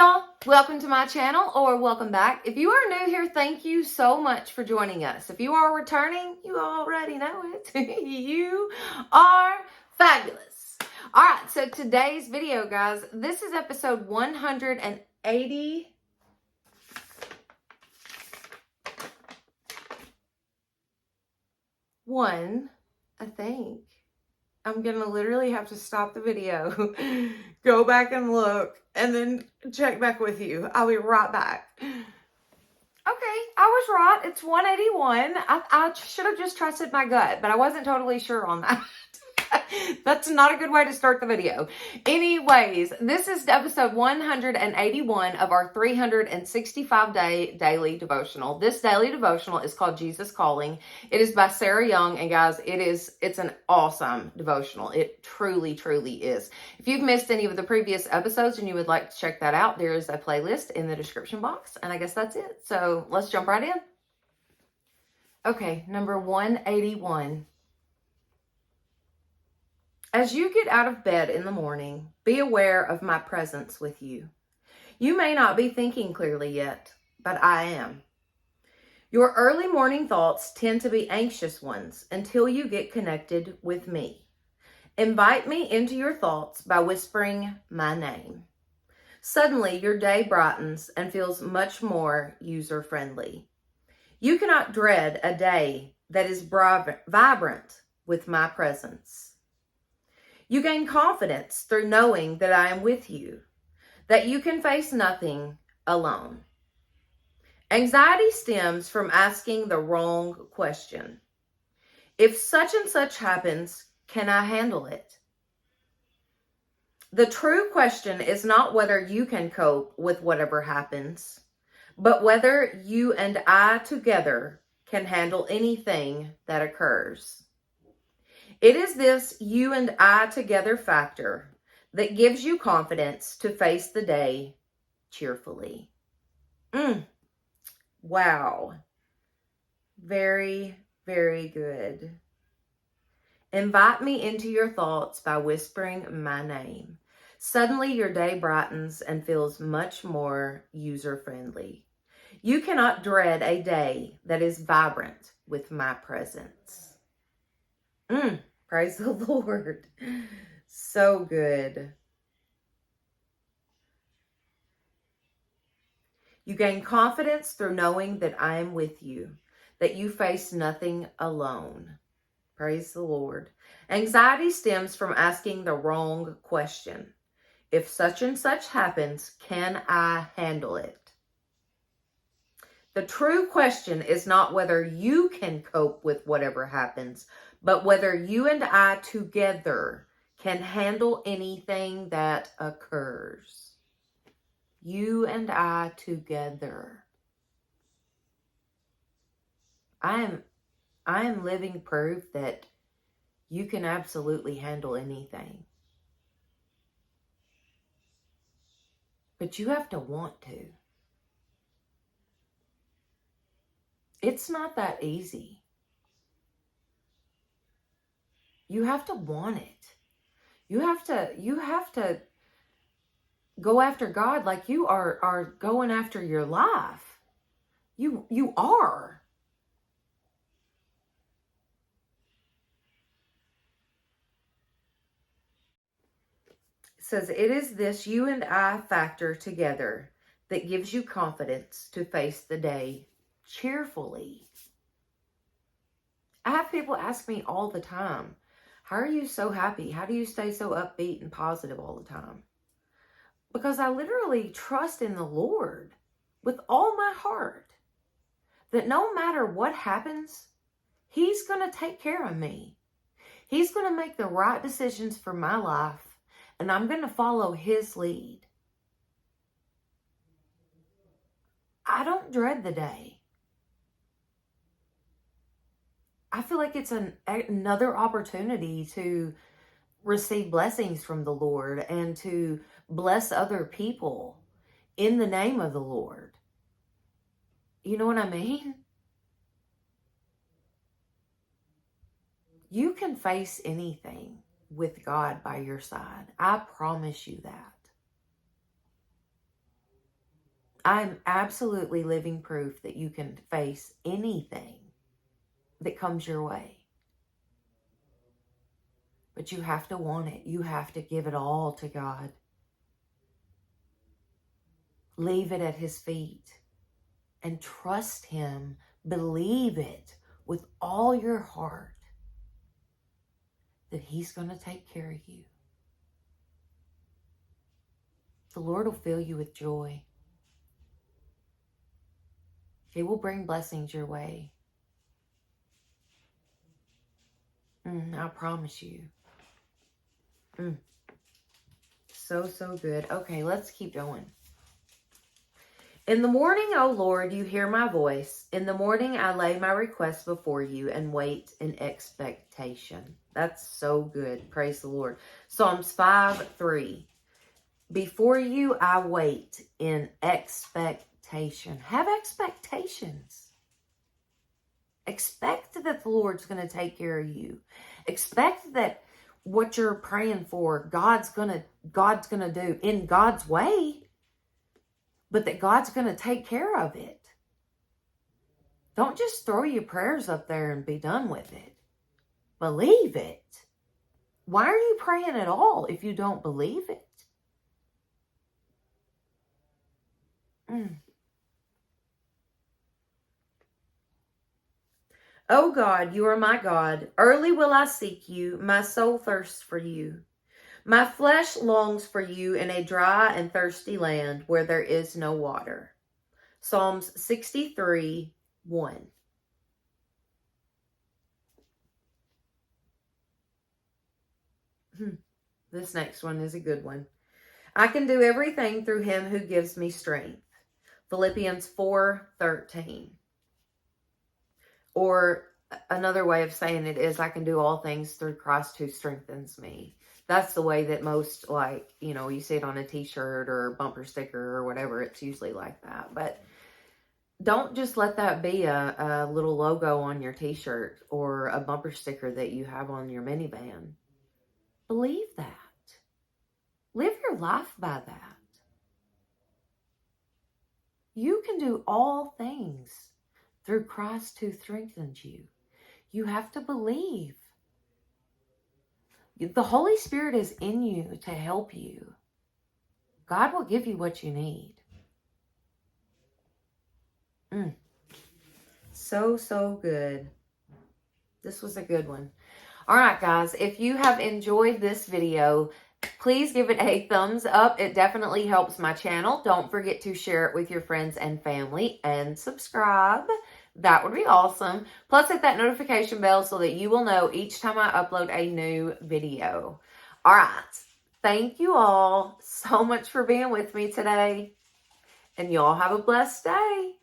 y'all, welcome to my channel, or welcome back. If you are new here, thank you so much for joining us. If you are returning, you already know it. You are fabulous. All right, so today's video, guys, this is episode 181, I think. I'm going to literally have to stop the video, go back and look, and then check back with you. I'll be right back. Okay, I was right. It's 181. I should have just trusted my gut, but I wasn't totally sure on that. That's not a good way to start the video. Anyways, this is episode 181 of our 365-day daily devotional. This daily devotional is called Jesus Calling. It is by Sarah Young, and guys, it's an awesome devotional. It truly, truly is. If you've missed any of the previous episodes and you would like to check that out, there is a playlist in the description box, and I guess that's it. So let's jump right in. Okay, number 181. As you get out of bed in the morning, be aware of my presence with you. You may not be thinking clearly yet, but I am. Your early morning thoughts tend to be anxious ones until you get connected with me. Invite me into your thoughts by whispering my name. Suddenly, your day brightens and feels much more user-friendly. You cannot dread a day that is vibrant with my presence. You gain confidence through knowing that I am with you, that you can face nothing alone. Anxiety stems from asking the wrong question. If such and such happens, can I handle it? The true question is not whether you can cope with whatever happens, but whether you and I together can handle anything that occurs. It is this you and I together factor that gives you confidence to face the day cheerfully. Wow. Very, very good. Invite me into your thoughts by whispering my name. Suddenly your day brightens and feels much more user-friendly. You cannot dread a day that is vibrant with my presence. Praise the Lord. So good. You gain confidence through knowing that I am with you, that you face nothing alone. Praise the Lord. Anxiety stems from asking the wrong question. If such and such happens, can I handle it? The true question is not whether you can cope with whatever happens, but whether you and I together can handle anything that occurs. You and I together. I am living proof that you can absolutely handle anything. But you have to want to. It's not that easy. You have to want it. You have to go after God like you are going after your life. You are. It says, it is this you and I factor together that gives you confidence to face the day cheerfully. I have people ask me all the time, how are you so happy? How do you stay so upbeat and positive all the time? Because I literally trust in the Lord with all my heart that no matter what happens, He's going to take care of me. He's going to make the right decisions for my life, and I'm going to follow His lead. I don't dread the day. I feel like it's another opportunity to receive blessings from the Lord and to bless other people in the name of the Lord. You know what I mean? You can face anything with God by your side. I promise you that. I'm absolutely living proof that you can face anything that comes your way. But you have to want it. You have to give it all to God. Leave it at his feet and trust him. Believe it with all your heart that he's going to take care of you. The Lord will fill you with joy. He will bring blessings your way. I promise you. So, so good. Okay, let's keep going. In the morning, O Lord, you hear my voice. In the morning, I lay my request before you and wait in expectation. That's so good. Praise the Lord. Psalms 5:3. Before you, I wait in expectation. Have expectations. Expect that the Lord's going to take care of you. Expect that what you're praying for, God's going to do in God's way, but that God's going to take care of it. Don't just throw your prayers up there and be done with it. Believe it. Why are you praying at all if you don't believe it? O God, you are my God. Early will I seek you. My soul thirsts for you. My flesh longs for you in a dry and thirsty land where there is no water. Psalms 63:1. This next one is a good one. I can do everything through him who gives me strength. Philippians 4:13. Or another way of saying it is, I can do all things through Christ who strengthens me. That's the way that most, you see it on a t-shirt or bumper sticker or whatever. It's usually like that. But don't just let that be a little logo on your t-shirt or a bumper sticker that you have on your minivan. Believe that. Live your life by that. You can do all things through Christ who strengthens you. You have to believe. The Holy Spirit is in you to help you. God will give you what you need. So, so good. This was a good one. All right, guys. If you have enjoyed this video, please give it a thumbs up. It definitely helps my channel. Don't forget to share it with your friends and family and subscribe. That would be awesome. Plus, hit that notification bell so that you will know each time I upload a new video. All right. Thank you all so much for being with me today. And y'all have a blessed day.